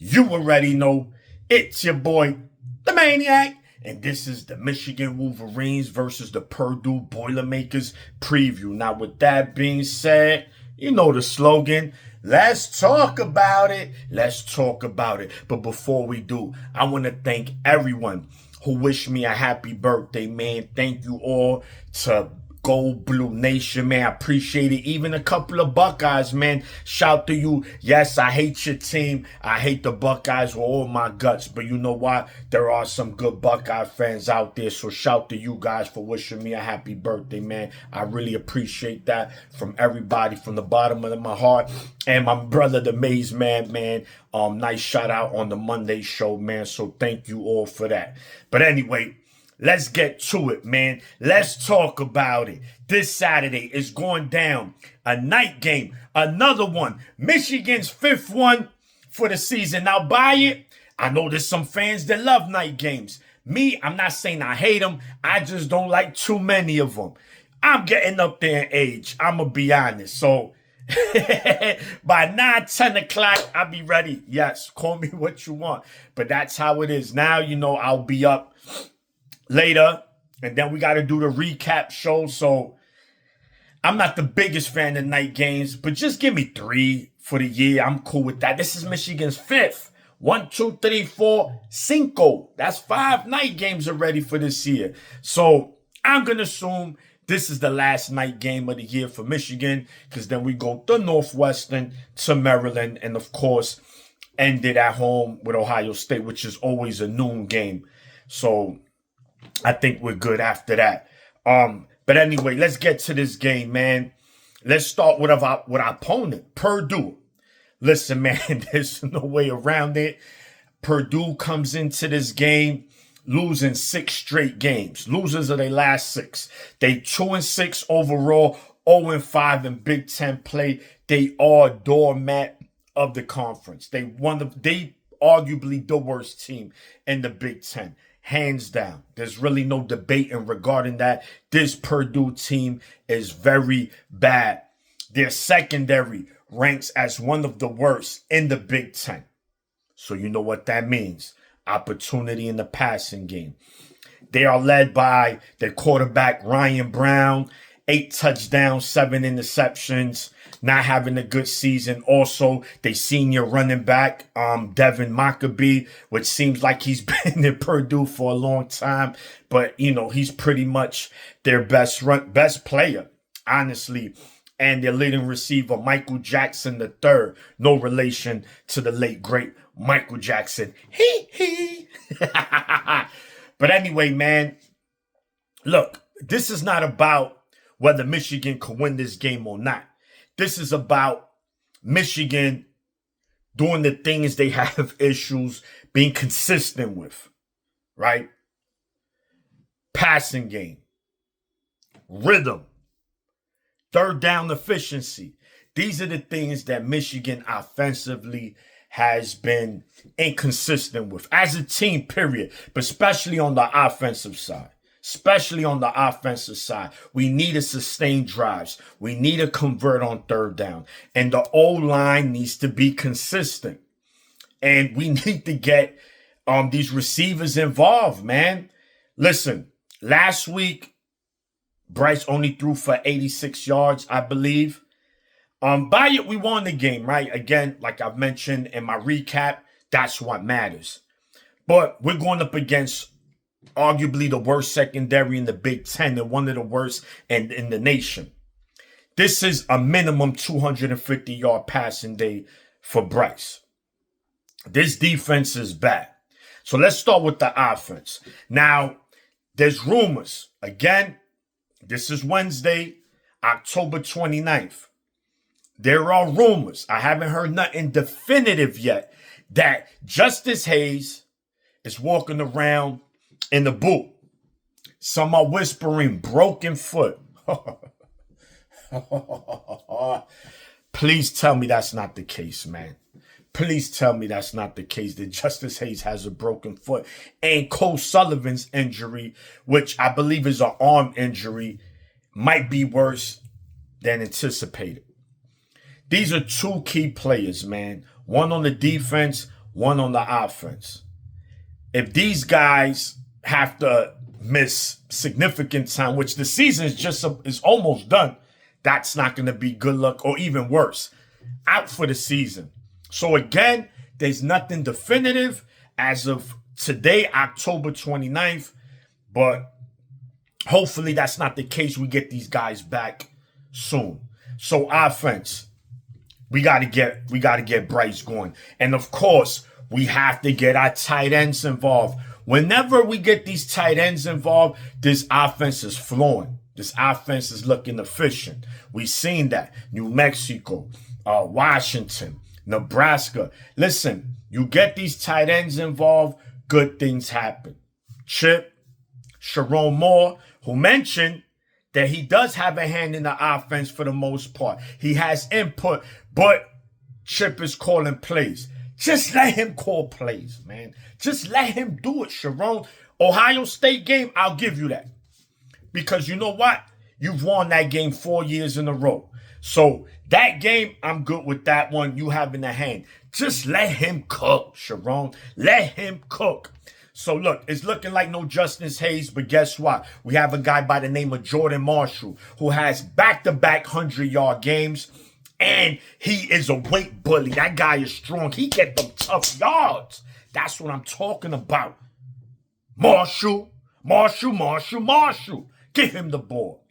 You already know it's your boy, the Maniac, and this is the Michigan Wolverines versus the Purdue Boilermakers preview. Now, with that being said, you know the slogan. Let's talk about it. Let's talk about it. But before we do, I want to thank everyone who wished me a happy birthday, man. Thank you all to Gold Blue Nation, man. I appreciate it. Even a couple of Buckeyes, man. Shout to you. Yes, I hate your team. I hate the Buckeyes with all my guts. But you know what? There are some good Buckeye fans out there. So shout to you guys for wishing me a happy birthday, man. I really appreciate that from everybody, from the bottom of my heart. And my brother, the Maze Man, man. Nice shout out on the Monday show, man. So thank you all for that. But anyway, let's get to it, man. Let's talk about it. This Saturday is going down. A night game. Another one. Michigan's fifth one for the season. Now, buy it. I know there's some fans that love night games. Me, I'm not saying I hate them. I just don't like too many of them. I'm getting up there in age. I'm going to be honest. So, by 9, 10 o'clock, I'll be ready. Yes, call me what you want. But that's how it is. Now, you know, I'll be up later, and then we got to do the recap show. So I'm not the biggest fan of night games, but just give me 3 for the year. I'm cool with that. This is Michigan's fifth. 1, 2, 3, 4, 5. That's 5 night games already for this year. So I'm going to assume this is the last night game of the year for Michigan, because then we go to Northwestern, to Maryland, and of course, end it at home with Ohio State, which is always a noon game. So I think we're good after that. But anyway, let's get to this game, man. Let's start with our opponent, Purdue. Listen, man, there's no way around it. Purdue comes into this game losing 6 straight games. Losers of their last 6. They 2-6 overall, 0-5 in Big Ten play. They are a doormat of the conference. They arguably the worst team in the Big Ten. Hands down. There's really no debate in regarding that. This Purdue team is very bad. Their secondary ranks as one of the worst in the Big Ten. So you know what that means. Opportunity in the passing game. They are led by their quarterback, Ryan Brown. 8 touchdowns, 7 interceptions. Not having a good season. Also, they senior running back, Devin Maccabee, which seems like he's been in Purdue for a long time. But, you know, he's pretty much their best player, honestly. And their leading receiver, Michael Jackson III. No relation to the late, great Michael Jackson. Hee. But anyway, man, look, this is not about whether Michigan can win this game or not. This is about Michigan doing the things they have issues being consistent with, right? Passing game, rhythm, third down efficiency. These are the things that Michigan offensively has been inconsistent with as a team, period, but especially on the offensive side. Especially on the offensive side. We need to sustain drives. We need to convert on third down. And the O-line needs to be consistent. And we need to get these receivers involved, man. Listen, last week, Bryce only threw for 86 yards, I believe. By it, we won the game, right? Again, like I've mentioned in my recap, that's what matters. But we're going up against arguably the worst secondary in the Big Ten and one of the worst in the nation. This is a minimum 250-yard passing day for Bryce. This defense is bad. So let's start with the offense. Now, there's rumors. Again, this is Wednesday, October 29th. There are rumors. I haven't heard nothing definitive yet that Justice Hayes is walking around in the booth. Some are whispering broken foot. Please tell me that's not the case, man. Please tell me that's not the case, that Justice Hayes has a broken foot. And Cole Sullivan's injury, which I believe is an arm injury, might be worse than anticipated. These are 2 key players, man. One on the defense, one on the offense. If these guys have to miss significant time, which the season is almost done, that's not going to be good luck, or even worse, out for the season. So again, there's nothing definitive as of today, October 29th, but hopefully that's not the case. We get these guys back soon. So offense, we got to get Bryce going. And of course, we have to get our tight ends involved. Whenever we get these tight ends involved, this offense is flowing. This offense is looking efficient. We've seen that. New Mexico, Washington, Nebraska. Listen, you get these tight ends involved, good things happen. Chip, Sharon Moore, who mentioned that he does have a hand in the offense for the most part. He has input, but Chip is calling plays. Just let him call plays, man. Just let him do it, Sharon. Ohio State game, I'll give you that. Because you know what? You've won that game 4 years in a row. So that game, I'm good with that one. You have in the hand. Just let him cook, Sharon. Let him cook. So look, it's looking like no Justice Hayes, but guess what? We have a guy by the name of Jordan Marshall who has back-to-back 100-yard games, and he is a weight bully. That guy is strong. He get them tough yards. That's what I'm talking about. Marshall. Give him the ball.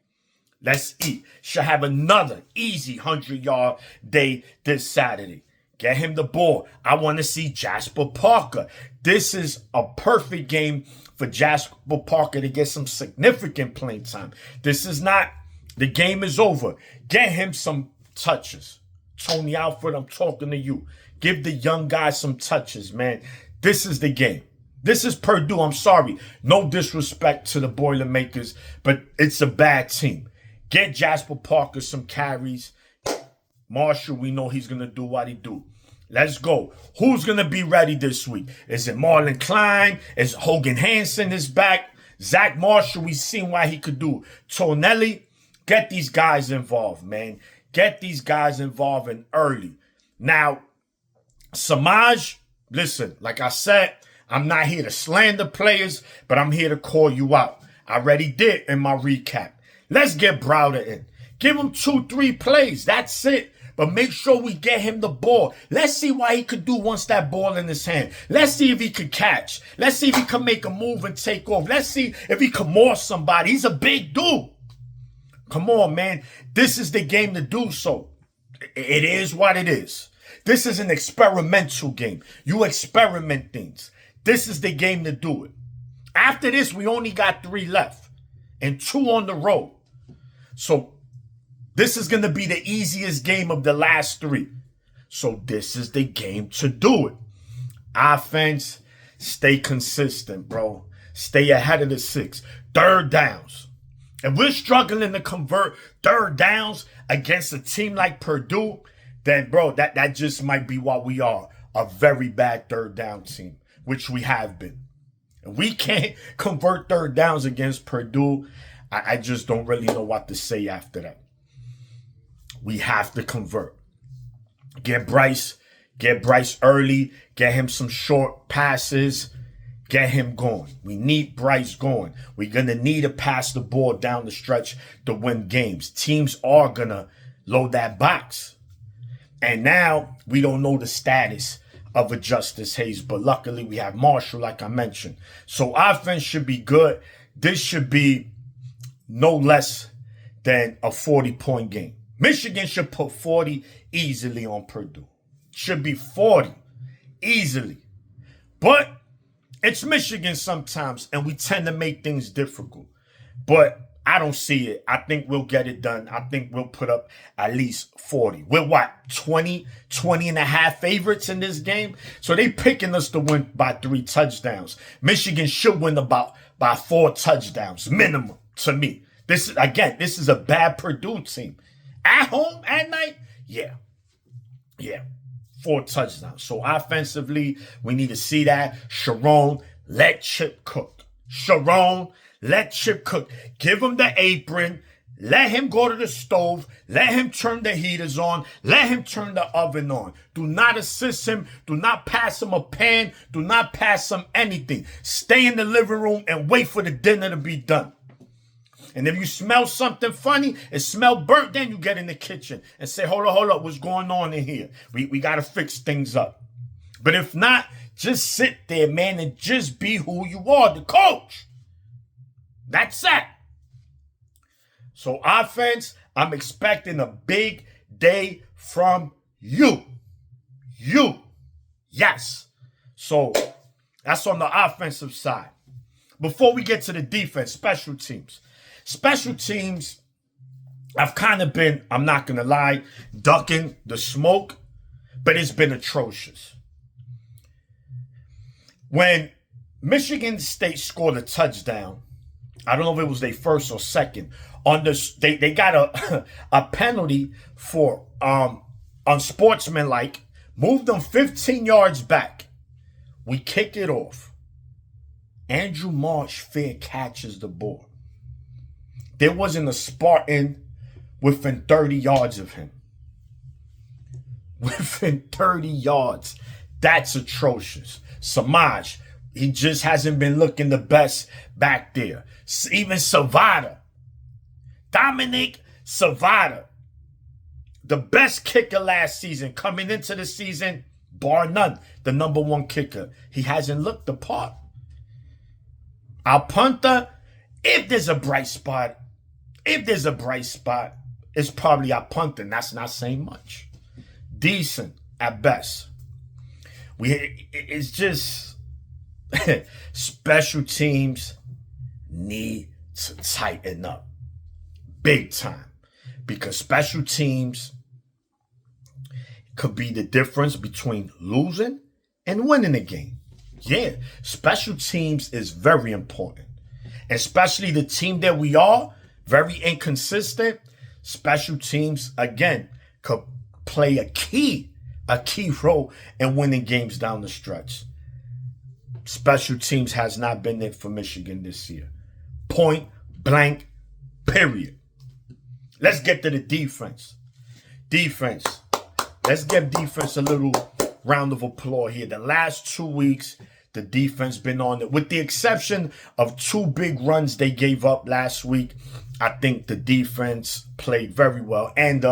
Let's eat. Should have another easy 100-yard day this Saturday. Get him the ball. I want to see Jasper Parker. This is a perfect game for Jasper Parker to get some significant playing time. This is not, the game is over. Get him some touches. Tony Alford, I'm talking to you. Give the young guy some touches, man. This is the game. This is Purdue. I'm sorry. No disrespect to the Boilermakers, but it's a bad team. Get Jasper Parker some carries. Marshall, we know he's going to do what he do. Let's go. Who's going to be ready this week? Is it Marlon Klein? Is Hogan Hansen is back? Zach Marshall, we've seen what he could do. Tonelli, get these guys involved, man. Get these guys involved and early. Now, Samaj, listen, like I said, I'm not here to slander players, but I'm here to call you out. I already did in my recap. Let's get Browder in. Give him 2-3 plays. That's it. But make sure we get him the ball. Let's see what he could do once that ball in his hand. Let's see if he could catch. Let's see if he can make a move and take off. Let's see if he can maul somebody. He's a big dude. Come on, man. This is the game to do so. It is what it is. This is an experimental game. You experiment things. This is the game to do it. After this, we only got 3 left and 2 on the road. So this is going to be the easiest game of the last 3. So this is the game to do it. Offense, stay consistent, bro. Stay ahead of the 6. Third downs. If we're struggling to convert third downs against a team like Purdue, then, bro, that just might be what we are. A very bad third down team, which we have been. If we can't convert third downs against Purdue, I just don't really know what to say after that. We have to convert. Get Bryce early. Get him some short passes. Get him going. We need Bryce going. We're going to need to pass the ball down the stretch to win games. Teams are going to load that box. And now we don't know the status of a Justice Hayes, but luckily we have Marshall, like I mentioned. So offense should be good. This should be no less than a 40-point game. Michigan should put 40 easily on Purdue. Should be 40 easily. But it's Michigan sometimes, and we tend to make things difficult. But I don't see it. I think we'll get it done. I think we'll put up at least 40. We're what, 20 and a half favorites in this game? So they picking us to win by 3 touchdowns. Michigan should win by 4 touchdowns, minimum, to me. This is a bad Purdue team. At home, at night, yeah. 4 touchdowns. So offensively, we need to see that. Sharon, let Chip cook. Give him the apron. Let him go to the stove. Let him turn the heaters on. Let him turn the oven on. Do not assist him. Do not pass him a pan. Do not pass him anything. Stay in the living room and wait for the dinner to be done. And if you smell something funny, it smell burnt, then you get in the kitchen and say, hold up, what's going on in here? We got to fix things up. But if not, just sit there, man, and just be who you are, the coach. That's it. So offense, I'm expecting a big day from you. Yes. So that's on the offensive side. Before we get to the defense, special teams. Special teams, I've kind of been, I'm not going to lie, ducking the smoke, but it's been atrocious. When Michigan State scored a touchdown, I don't know if it was their first or second, on this, they got a penalty for unsportsmanlike, moved them 15 yards back. We kick it off. Andrew Marsh fair catches the ball. There wasn't a Spartan within 30 yards of him. Within 30 yards. That's atrocious. Samaj, he just hasn't been looking the best back there. Even Savada. Dominic Savada. The best kicker last season. Coming into the season, bar none, the number one kicker. He hasn't looked the part. Our punter, if there's a bright spot, it's probably our punter. And that's not saying much. Decent at best. It's just special teams need to tighten up big time, because special teams could be the difference between losing and winning a game. Yeah, special teams is very important, especially the team that we are, very inconsistent. Special teams, again, could play a key role in winning games down the stretch. Special teams has not been it for Michigan this year. Point blank, period. Let's get to the defense. Defense. Let's give defense a little round of applause here. The last 2 weeks, the defense been on it. With the exception of 2 big runs they gave up last week, I think the defense played very well. And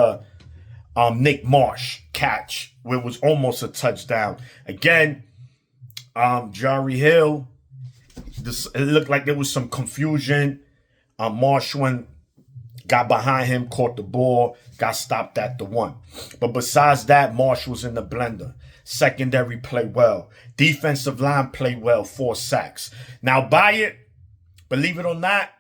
Nick Marsh catch, where it was almost a touchdown. Again, Jari Hill, it looked like there was some confusion. Marsh got behind him, caught the ball, got stopped at the 1. But besides that, Marsh was in the blender. Secondary played well. Defensive line played well, 4 sacks. Now, believe it or not,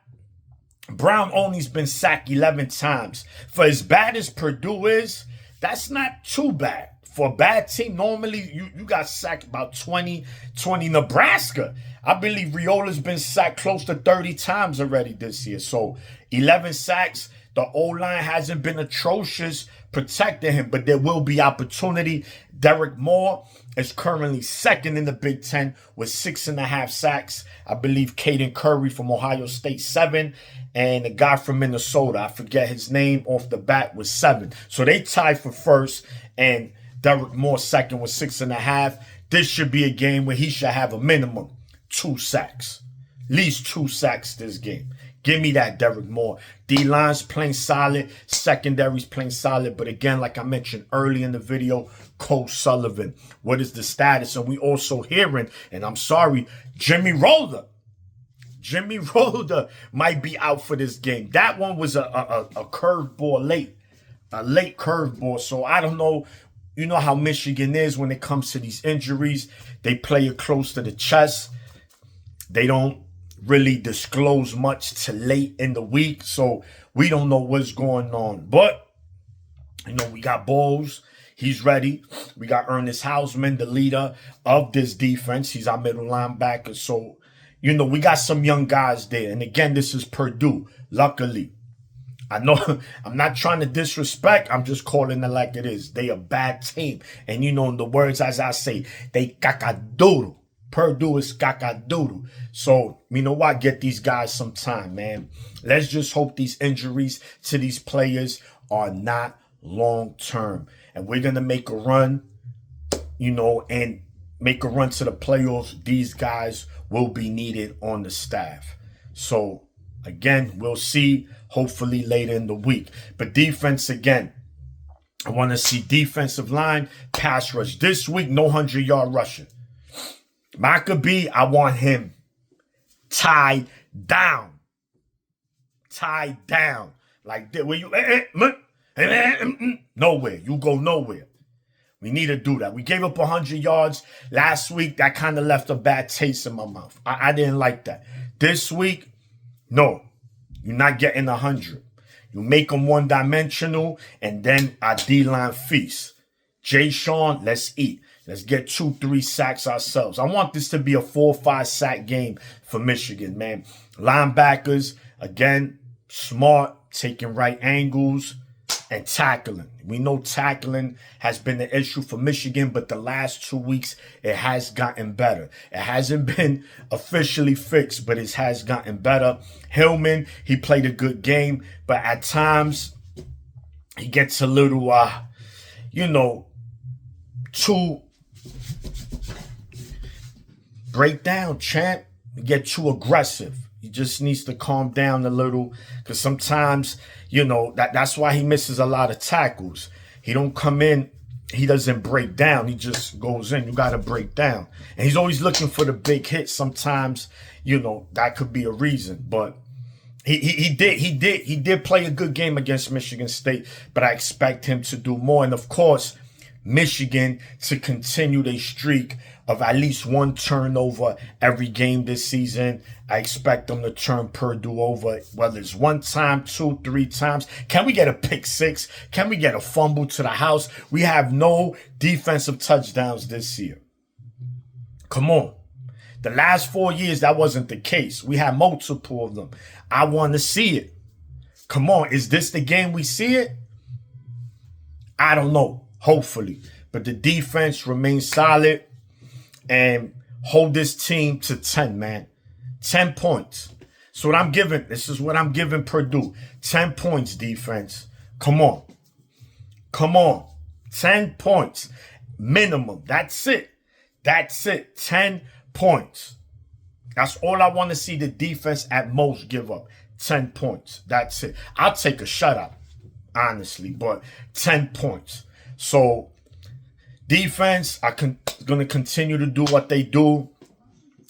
Brown only's been sacked 11 times. For as bad as Purdue is, that's not too bad. For a bad team, normally you got sacked about 20. Nebraska, I believe Riola's been sacked close to 30 times already this year. So 11 sacks. The O-line hasn't been atrocious protecting him, but there will be opportunity. Derek Moore is currently second in the Big Ten with 6.5 sacks. I believe Caden Curry from Ohio State, 7. And the guy from Minnesota, I forget his name off the bat, was 7. So they tied for first, and Derek Moore second with 6.5. This should be a game where he should have a minimum 2 sacks. At least 2 sacks this game. Give me that, Derek Moore. D-line's playing solid. Secondary's playing solid. But again, like I mentioned early in the video, Cole Sullivan. What is the status? And we also hearing, and I'm sorry, Jimmy Rolder. Jimmy Rolder might be out for this game. That one was a curveball late. A late curveball. So I don't know. You know how Michigan is when it comes to these injuries. They play it close to the chest. They don't really disclose much till late in the week, so we don't know what's going on. But, you know, we got Bowles. He's ready. We got Ernest Hausman, the leader of this defense. He's our middle linebacker. So, you know, we got some young guys there. And again, this is Purdue, luckily. I know I'm not trying to disrespect. I'm just calling it like it is. They a bad team. And, you know, in the words as I say, they cacadoodle. Purdue is cacadoodle. So, you know what? Get these guys some time, man. Let's just hope these injuries to these players are not long-term. And we're going to make a run, and make a run to the playoffs. These guys will be needed on the staff. So, again, we'll see hopefully later in the week. But defense, again, I want to see defensive line, pass rush. This week, no 100-yard rusher. Maccabee, I want him tied down. Tied down. Like that. Where you nowhere. You go nowhere. We need to do that. We gave up 100 yards last week. That kind of left a bad taste in my mouth. I didn't like that. This week, no. You're not getting 100. You make them one-dimensional, and then our D-line feast. Jay Sean, let's eat. Let's get 2-3 sacks ourselves. I want this to be a 4-5 sack game for Michigan, man. Linebackers, again, smart, taking right angles, and tackling. We know tackling has been an issue for Michigan, but the last 2 weeks, it has gotten better. It hasn't been officially fixed, but it has gotten better. Hillman, he played a good game, but at times, he gets a little, too break down, champ. You get too aggressive. He just needs to calm down a little, because sometimes, that's why he misses a lot of tackles. He don't come in, he doesn't break down. He just goes in. You got to break down. And he's always looking for the big hit. Sometimes, that could be a reason. But he did play a good game against Michigan State, but I expect him to do more. And of course, Michigan to continue their streak of at least one turnover every game this season. I expect them to turn Purdue over, whether it's 1 time, 2, 3 times. Can we get a pick six? Can we get a fumble to the house? We have no defensive touchdowns this year. Come on. The last 4 years, that wasn't the case. We had multiple of them. I want to see it. Come on. Is this the game we see it? I don't know. Hopefully. But the defense remains solid and hold this team to 10, man. 10 points. So what I'm giving, this is what I'm giving Purdue. 10 points, defense. Come on. Come on. 10 points. Minimum. That's it. That's it. 10 points. That's all I want to see the defense at most give up. 10 points. That's it. I'll take a shutout, honestly, but 10 points. So, defense, going to continue to do what they do.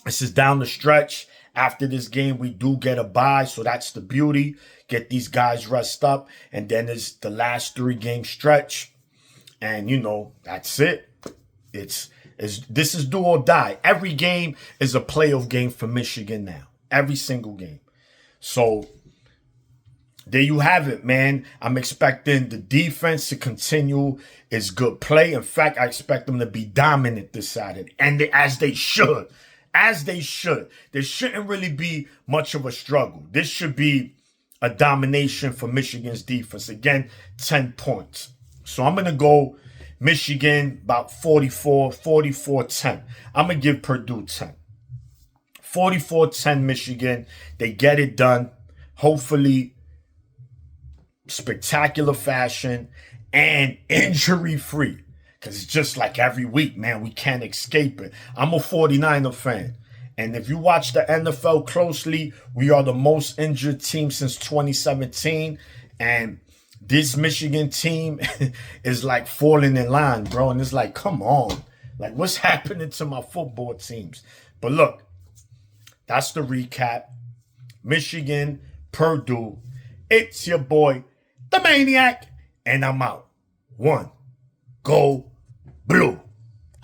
This is down the stretch. After this game, we do get a bye, so that's the beauty. Get these guys rest up, and then there's the last 3-game stretch. And, that's it. This is do or die. Every game is a playoff game for Michigan now. Every single game. So, there you have it, man. I'm expecting the defense to continue its good play. In fact, I expect them to be dominant this Saturday. And as they should. As they should. There shouldn't really be much of a struggle. This should be a domination for Michigan's defense. Again, 10 points. So I'm going to go Michigan about 44-10. I'm going to give Purdue 10. 44-10 Michigan. They get it done. Hopefully, spectacular fashion and injury-free. Because it's just like every week, man, we can't escape it. I'm a 49er fan. And if you watch the NFL closely, we are the most injured team since 2017. And this Michigan team is like falling in line, bro. And it's like, come on. Like, what's happening to my football teams? But look, that's the recap. Michigan, Purdue. It's your boy, the Maniac. And I'm out. 1. Go Blue.